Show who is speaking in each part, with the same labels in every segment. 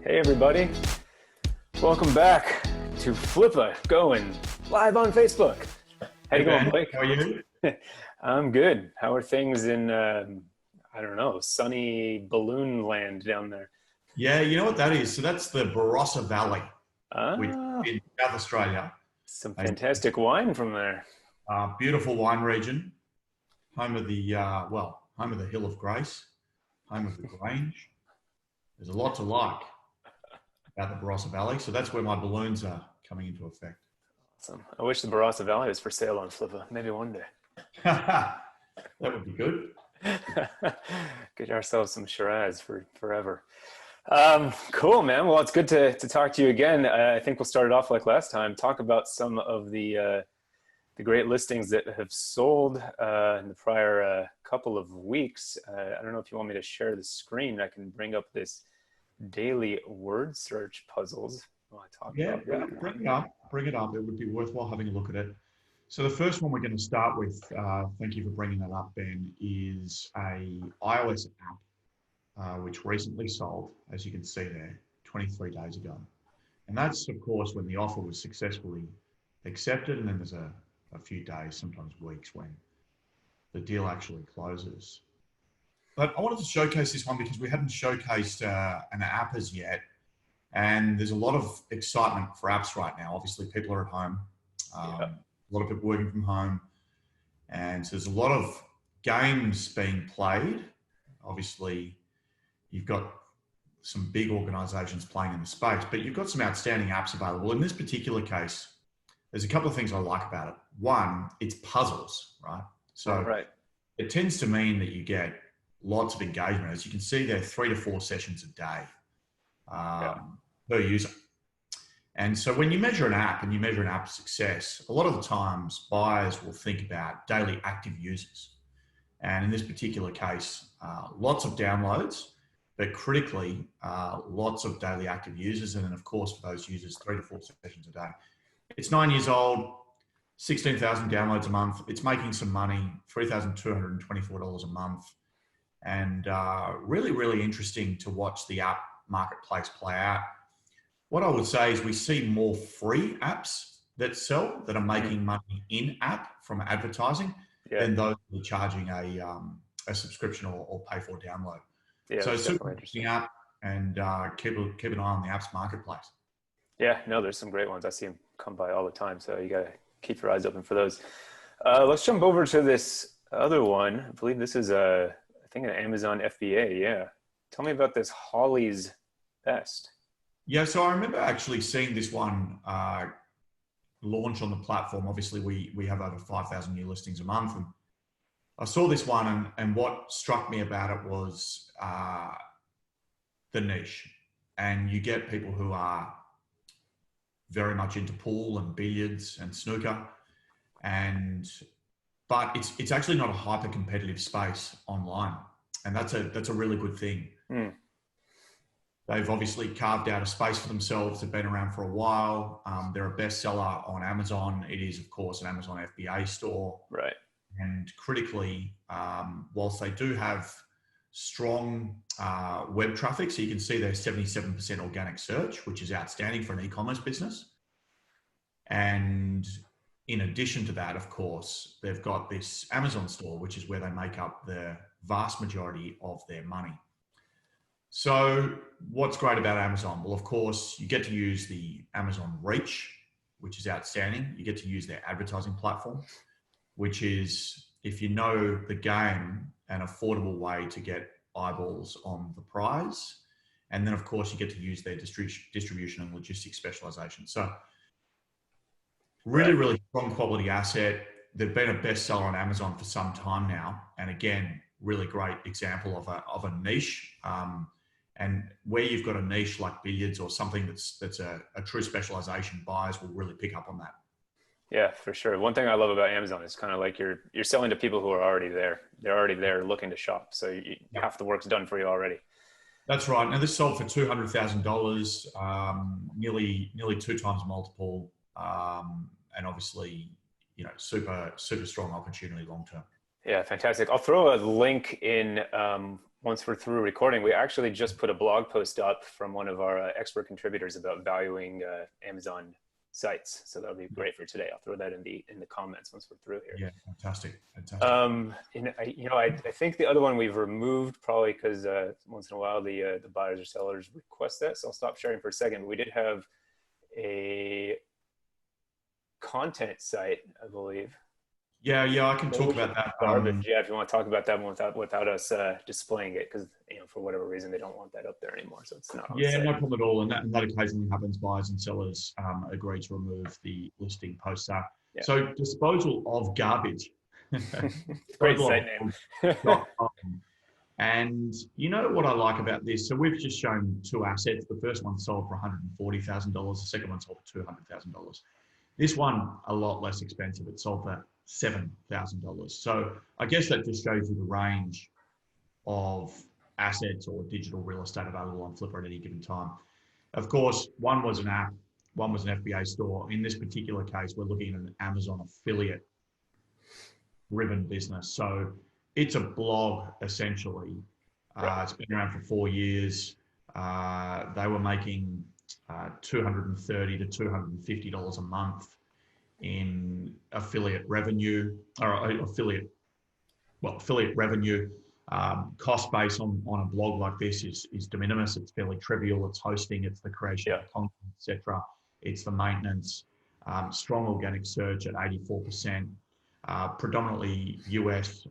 Speaker 1: Hey everybody, welcome back to Flippa, going live on Facebook. How you going, Blake?
Speaker 2: How are you?
Speaker 1: I'm good. How are things in, I don't know, sunny balloon land down there?
Speaker 2: Yeah, you know what that is? So that's the Barossa Valley, which
Speaker 1: Ah,
Speaker 2: is in South Australia,
Speaker 1: some
Speaker 2: a
Speaker 1: fantastic wine from there.
Speaker 2: beautiful wine region, home of the home of the Hill of Grace, home of the Grange. There's a lot to like about the Barossa Valley, so that's where my balloons are coming into effect.
Speaker 1: Awesome. I wish the Barossa Valley was for sale on Flippa, maybe one day.
Speaker 2: That would be good.
Speaker 1: Get ourselves some Shiraz for forever. Cool, man. Well, it's good to talk to you again. I think we'll start it off like last time. Talk about some of the great listings that have sold in the prior couple of weeks. I don't know if you want me to share the screen. I can bring up this daily word search puzzles. While I talk
Speaker 2: Yeah,
Speaker 1: about that
Speaker 2: bring
Speaker 1: one.
Speaker 2: it up. Bring it up. It would be worthwhile having a look at it. So the first one we're going to start with, thank you for bringing that up, Ben, is a iOS app which recently sold, as you can see there, 23 days ago. And that's, of course, when the offer was successfully accepted, and then there's a few days, sometimes weeks, when the deal actually closes. But I wanted to showcase this one because we hadn't showcased an app as yet, and there's a lot of excitement for apps right now. Obviously, people are at home.
Speaker 1: Yeah.
Speaker 2: A lot of people working from home, and so there's a lot of games being played. Obviously, you've got some big organizations playing in the space, but you've got some outstanding apps available. In this particular case, there's a couple of things I like about it. One, it's puzzles, right? So
Speaker 1: Right.
Speaker 2: it tends to mean that you get lots of engagement. As you can see there, 3 to 4 sessions a day
Speaker 1: Yeah.
Speaker 2: per user. And so when you measure an app and you measure an app's success, a lot of the times buyers will think about daily active users. And in this particular case, lots of downloads, but critically, lots of daily active users. And then of course, for those users, 3 to 4 sessions a day. It's 9 years old, 16,000 downloads a month. It's making some money, $3,224 a month. And really, really interesting to watch the app marketplace play out. What I would say is we see more free apps that sell that are making money in app from advertising than those that are charging a subscription or pay for download.
Speaker 1: Yeah,
Speaker 2: So
Speaker 1: that's
Speaker 2: super
Speaker 1: definitely
Speaker 2: interesting
Speaker 1: interesting.
Speaker 2: app, and keep an eye on the apps marketplace.
Speaker 1: Yeah, no, there's some great ones. I see them come by all the time, so you gotta keep your eyes open for those. Let's jump over to this other one. I believe this is I think an Amazon FBA. Yeah, tell me about this Holly's Best.
Speaker 2: Yeah, so I remember actually seeing this one launch on the platform. Obviously, we have over 5,000 new listings a month, and I saw this one, and what struck me about it was the niche. And you get people who are very much into pool and billiards and snooker, but it's actually not a hyper competitive space online, and that's a really good thing. They've obviously carved out a space for themselves. They've been around for a while. They're a bestseller on Amazon. It is, of course, an Amazon FBA store.
Speaker 1: Right.
Speaker 2: And critically, whilst they do have strong web traffic, so you can see they're 77% organic search, which is outstanding for an e-commerce business. And in addition to that, of course, they've got this Amazon store, which is where they make up the vast majority of their money. So what's great about Amazon? Well, of course, you get to use the Amazon reach, which is outstanding. You get to use their advertising platform, which is, if you know the game, an affordable way to get eyeballs on the prize. And then, of course, you get to use their distribution and logistics specialization. So really, really strong quality asset. They've been a bestseller on Amazon for some time now. And again, really great example of a niche. And where you've got a niche like billiards or something that's a true specialization, buyers will really pick up on that.
Speaker 1: Yeah, for sure. One thing I love about Amazon is kind of like you're selling to people who are already there. They're already there looking to shop. So half the work's done for you already.
Speaker 2: That's right. Now this sold for $200,000, nearly 2 times multiple, and obviously, super strong opportunity long term.
Speaker 1: Yeah, fantastic. I'll throw a link in once we're through recording, we actually just put a blog post up from one of our expert contributors about valuing Amazon sites. So that'll be great for today. I'll throw that in the comments once we're through here.
Speaker 2: Yeah, fantastic, fantastic.
Speaker 1: I think the other one we've removed probably because once in a while the buyers or sellers request that. So I'll stop sharing for a second. We did have a content site, I believe.
Speaker 2: Yeah, I can talk about that.
Speaker 1: Garbage. Yeah, if you want to talk about that one without us displaying it, because for whatever reason they don't want that up there anymore, so it's not. On
Speaker 2: Yeah, no problem at all. And that occasionally happens. Buyers and sellers agree to remove the listing post that.
Speaker 1: Yeah.
Speaker 2: So disposal of garbage.
Speaker 1: Great site name.
Speaker 2: And you know what I like about this? So we've just shown two assets. The first one sold for $140,000. The second one sold for $200,000. This one, a lot less expensive. It sold for $7,000. So I guess that just shows you the range of assets or digital real estate available on Flippa at any given time. Of course, one was an app, one was an FBA store. In this particular case, we're looking at an Amazon affiliate driven business. So it's a blog essentially. It's been around for 4 years. They were making $230 to $250 a month in affiliate revenue or affiliate revenue. Cost base on a blog like this is de minimis. It's fairly trivial. It's hosting, it's the creation of content, etc. It's the maintenance. Strong organic search at 84%. Predominantly US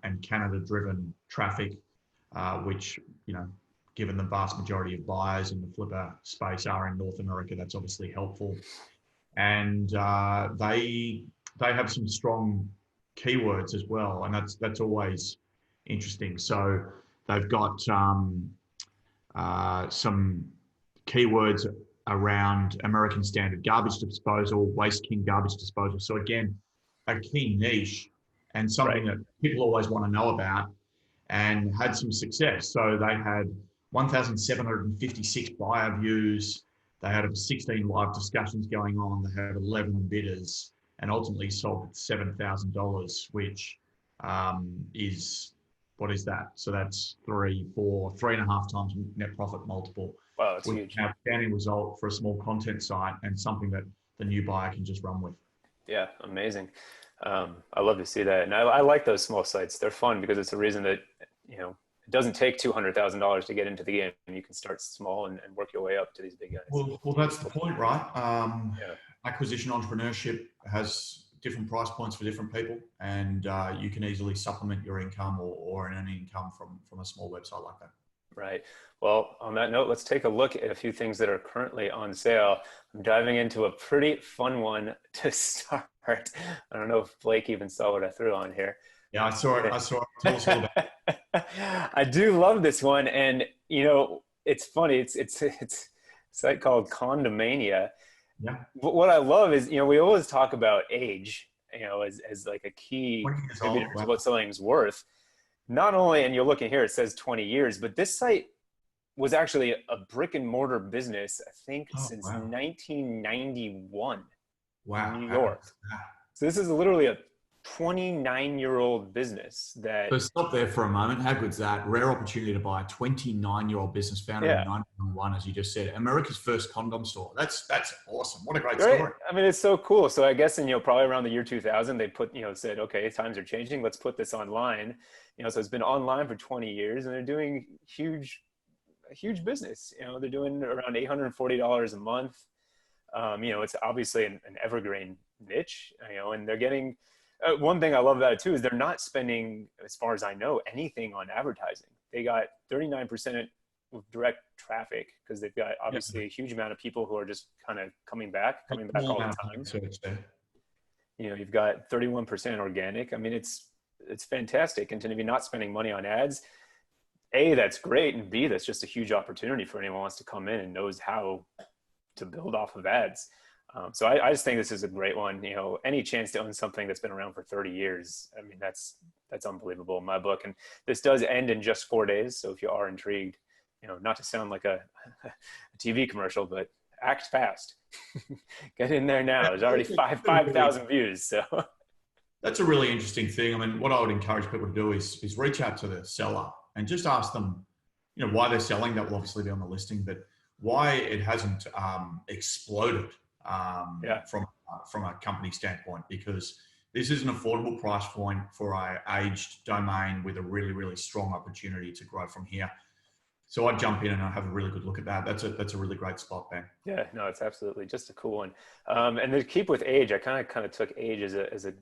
Speaker 2: and Canada driven traffic, which, given the vast majority of buyers in the Flippa space are in North America, that's obviously helpful. And they have some strong keywords as well, and that's always interesting. So they've got some keywords around American standard garbage disposal, Waste King garbage disposal. So again, a key niche and something that people always want to know about, and had some success. So they had 1,756 buyer views. They had 16 live discussions going on. They had 11 bidders and ultimately sold at $7,000, which is, what is that? So that's 3.5 times net profit multiple.
Speaker 1: Wow, that's huge.
Speaker 2: An outstanding result for a small content site and something that the new buyer can just run with.
Speaker 1: Yeah, amazing. I love to see that. And I like those small sites. They're fun because it's a reason that, it doesn't take $200,000 to get into the game. You can start small and work your way up to these big guys.
Speaker 2: Well, that's the point, right? Acquisition entrepreneurship has different price points for different people, and you can easily supplement your income or earn income from a small website like that.
Speaker 1: Right. Well, on that note, let's take a look at a few things that are currently on sale. I'm diving into a pretty fun one to start. I don't know if Blake even saw what I threw on here.
Speaker 2: Yeah, I saw it. Tell us all about it.
Speaker 1: I do love this one, and it's funny. It's a site called Condomania.
Speaker 2: Yeah.
Speaker 1: But what I love is, we always talk about age, as like a key contributor to what something's worth. Not only, and you're looking here, it says 20 years, but this site was actually a brick and mortar business, I think, since 1991 in New York. So this is literally a 29-year-old business that...
Speaker 3: So stop there for a moment. How good's that? Rare opportunity to buy a 29-year-old business founded in 1991, as you just said. America's first condom store. That's awesome. What a great story.
Speaker 1: I mean, it's so cool. So I guess in, probably around the year 2000, they put, said, okay, times are changing. Let's put this online. So it's been online for 20 years and they're doing a huge business. They're doing around $840 a month. It's obviously an evergreen niche, and they're getting... one thing I love about it too is they're not spending, as far as I know, anything on advertising. They got 39% of direct traffic because they've got obviously a huge amount of people who are just kind of coming back all the time. You've got 31% organic. I mean, it's fantastic. And to be not spending money on ads, A, that's great. And B, that's just a huge opportunity for anyone who wants to come in and knows how to build off of ads. So I just think this is a great one. Any chance to own something that's been around for 30 years, I mean, that's unbelievable in my book. And this does end in just 4 days. So if you are intrigued, not to sound like a TV commercial, but act fast. Get in there now. There's already 5,000 views. So
Speaker 2: that's a really interesting thing. I mean, what I would encourage people to do is reach out to the seller and just ask them, why they're selling. That will obviously be on the listing, but why it hasn't exploded from a company standpoint, because this is an affordable price point for an aged domain with a really, really strong opportunity to grow from here. So I'd jump in and I'll have a really good look at that. That's a really great spot, Ben.
Speaker 1: Yeah, no, it's absolutely just a cool one. And to keep with age, I kind of took age as a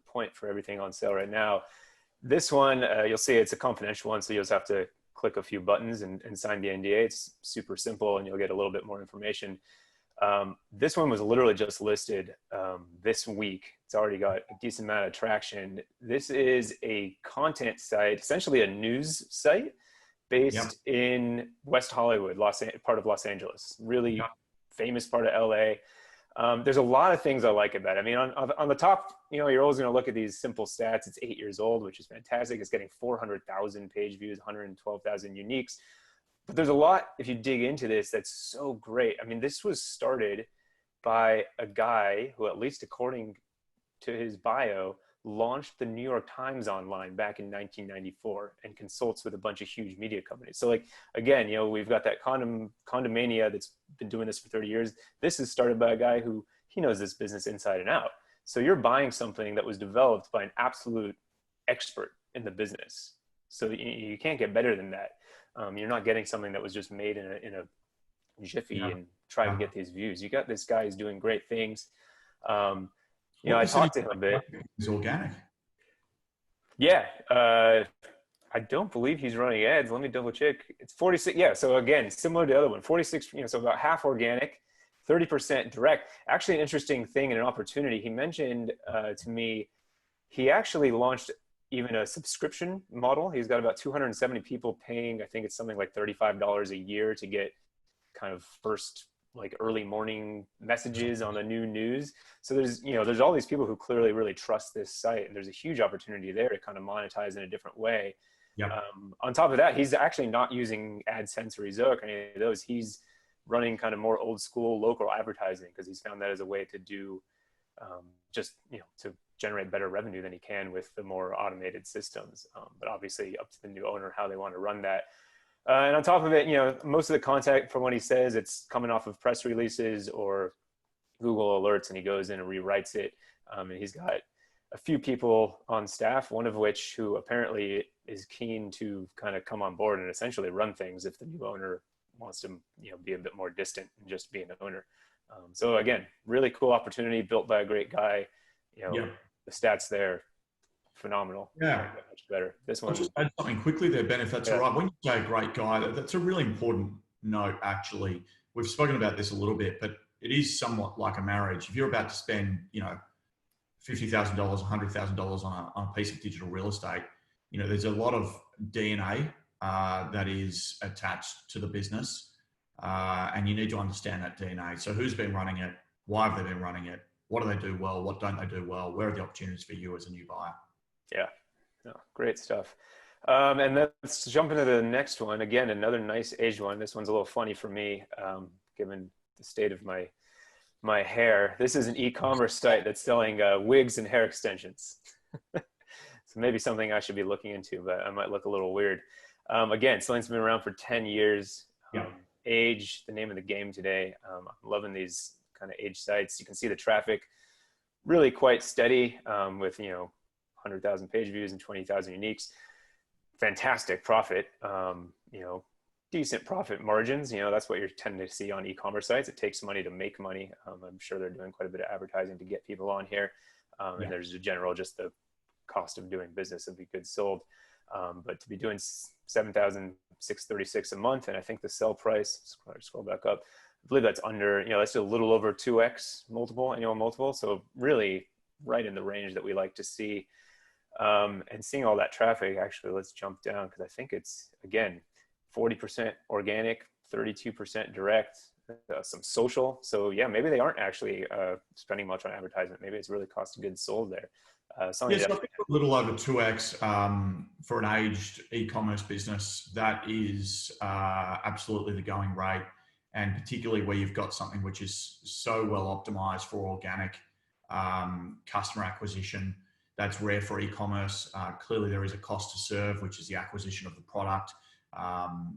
Speaker 1: point for everything on sale right now. This one, you'll see it's a confidential one, so you'll just have to click a few buttons and sign the NDA. It's super simple, and you'll get a little bit more information. This one was literally just listed this week. It's already got a decent amount of traction. This is a content site, essentially a news site based in West Hollywood, part of Los Angeles, really famous part of LA. There's a lot of things I like about it. I mean, on the top, you're always going to look at these simple stats. It's 8 years old, which is fantastic. It's getting 400,000 page views, 112,000 uniques. But there's a lot, if you dig into this, that's so great. I mean, this was started by a guy who, at least according to his bio, launched the New York Times online back in 1994 and consults with a bunch of huge media companies. So like, again, we've got that Condomania that's been doing this for 30 years. This is started by a guy who, he knows this business inside and out. So you're buying something that was developed by an absolute expert in the business. So you can't get better than that. You're not getting something that was just made in a jiffy and trying to get these views. You got this guy who's doing great things. I talked to him a bit.
Speaker 2: It's organic.
Speaker 1: Yeah. I don't believe he's running ads. Let me double check. It's 46. Yeah. So again, similar to the other one, 46, so about half organic, 30% direct. Actually, an interesting thing and an opportunity. He mentioned to me, he actually launched even a subscription model. He's got about 270 people paying, I think it's something like $35 a year to get kind of first like early morning messages on the new news. So there's all these people who clearly really trust this site, and there's a huge opportunity there to kind of monetize in a different way. On top of that, he's actually not using AdSense or Ezoic or any of those. He's running kind of more old school local advertising, because he's found that as a way to do to generate better revenue than he can with the more automated systems. But obviously up to the new owner how they want to run that. And on top of it, most of the content, from what he says, it's coming off of press releases or Google alerts, and he goes in and rewrites it. And he's got a few people on staff, one of which who apparently is keen to kind of come on board and essentially run things if the new owner wants to, be a bit more distant and just be an owner. So again, really cool opportunity built by a great guy. The stats there, phenomenal.
Speaker 2: Yeah,
Speaker 1: much better. This one.
Speaker 2: I'll just add something quickly there, Ben, if that's all right. When you say a great guy, that's a really important note. Actually, we've spoken about this a little bit, but it is somewhat like a marriage. If you're about to spend, $50,000, $100,000 on a piece of digital real estate, there's a lot of DNA that is attached to the business, and you need to understand that DNA. So who's been running it? Why have they been running it? What do they do well? What don't they do well? Where are the opportunities for you as a new buyer?
Speaker 1: Yeah, no, great stuff. And then let's jump into the next one. Again, another nice aged one. This one's a little funny for me, given the state of my hair. This is an e-commerce site that's selling wigs and hair extensions. So maybe something I should be looking into, but I might look a little weird. Again, something's been around for 10 years. Age, the name of the game today. I'm loving these kind of age sites. You can see the traffic really quite steady with 100,000 page views and 20,000 uniques. Fantastic profit, decent profit margins. That's what you're tending to see on e-commerce sites. It takes money to make money. I'm sure they're doing quite a bit of advertising to get people on here. And there's a general, just the cost of doing business of the goods sold. But to be doing 7,636 a month, and I think the sell price, scroll back up, I believe that's under, that's a little over 2x annual multiple. So really right in the range that we like to see. And seeing all that traffic, actually, let's jump down, because I think it's, again, 40% organic, 32% direct, some social. So yeah, maybe they aren't actually spending much on advertisement. Maybe it's really cost of goods sold there.
Speaker 2: So I think a little over 2x for an aged e-commerce business. That is absolutely the going rate. And particularly where you've got something which is so well optimized for organic customer acquisition, That's rare for e-commerce. Clearly, there is a cost to serve, which is the acquisition of the product, um,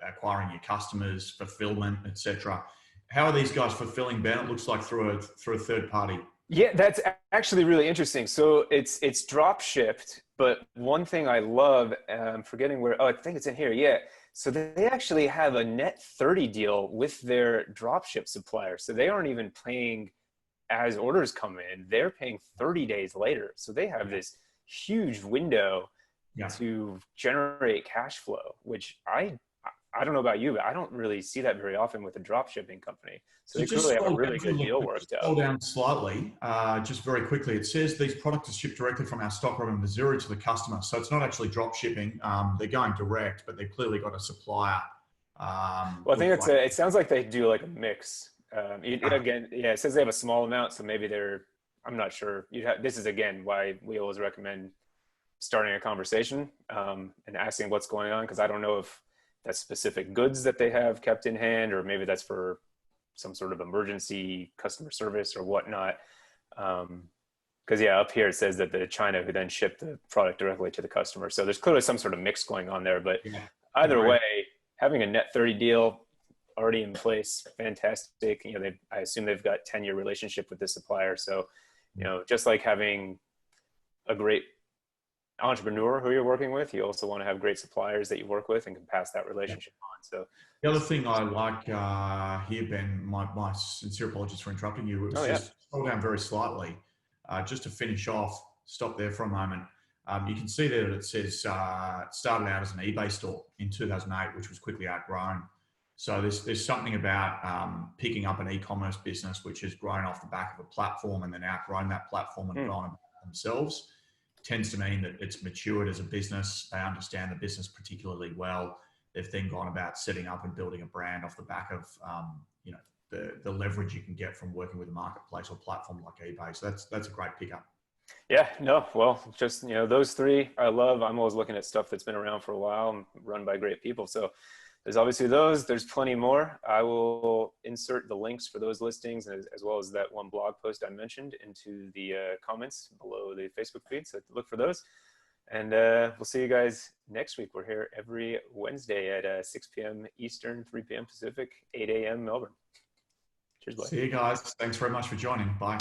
Speaker 2: acquiring your customers, fulfillment, etc. How are these guys fulfilling, Ben? It looks like through a third party.
Speaker 1: Yeah, that's actually really interesting. So it's drop shipped, but one thing I love, I'm forgetting where, oh, I think it's in here. Yeah. So they actually have a net 30 deal with their drop ship supplier. So they aren't even paying as orders come in, they're paying 30 days later. So they have this huge window
Speaker 2: Yeah.
Speaker 1: to generate cash flow, which I don't know about you, but I don't really see that very often with a drop shipping company. So they
Speaker 2: just
Speaker 1: clearly have a
Speaker 2: scroll
Speaker 1: really
Speaker 2: down,
Speaker 1: good deal worked
Speaker 2: scroll
Speaker 1: out.
Speaker 2: down slightly, just very quickly. It says these products are shipped directly from our stockroom in Missouri to the customer. So it's not actually drop shipping. They're going direct, but they've clearly got a supplier.
Speaker 1: Well, I think it sounds like they do like a mix. Again, yeah, it says they have a small amount, so maybe I'm not sure. This is again why we always recommend starting a conversation and asking what's going on, because I don't know if that's specific goods that they have kept in hand, or maybe that's for some sort of emergency customer service or whatnot. Because yeah, up here it says that the China who then shipped the product directly to the customer. So there's clearly some sort of mix going on there. But either way, having a net 30 deal already in place, fantastic. I assume they've got 10-year relationship with the supplier. So, just like having a great entrepreneur who you're working with, you also want to have great suppliers that you work with and can pass that relationship on. So
Speaker 2: the other thing I like here, Ben, my sincere apologies for interrupting you. It was just scroll down very slightly, just to finish off. Stop there for a moment. You can see there that it says it started out as an eBay store in 2008, which was quickly outgrown. So there's something about picking up an e-commerce business which has grown off the back of a platform and then outgrown that platform and gone about themselves. Tends to mean that it's matured as a business. They understand the business particularly well. They've then gone about setting up and building a brand off the back of the leverage you can get from working with a marketplace or platform like eBay. So that's a great pickup.
Speaker 1: Yeah, no, well, just those three I love. I'm always looking at stuff that's been around for a while and run by great people. So there's obviously those. There's plenty more. I will insert the links for those listings as well as that one blog post I mentioned into the comments below the Facebook feed. So look for those. And we'll see you guys next week. We're here every Wednesday at 6 p.m. Eastern, 3 p.m. Pacific, 8 a.m. Melbourne. Cheers, bye.
Speaker 2: See you guys. Thanks very much for joining. Bye.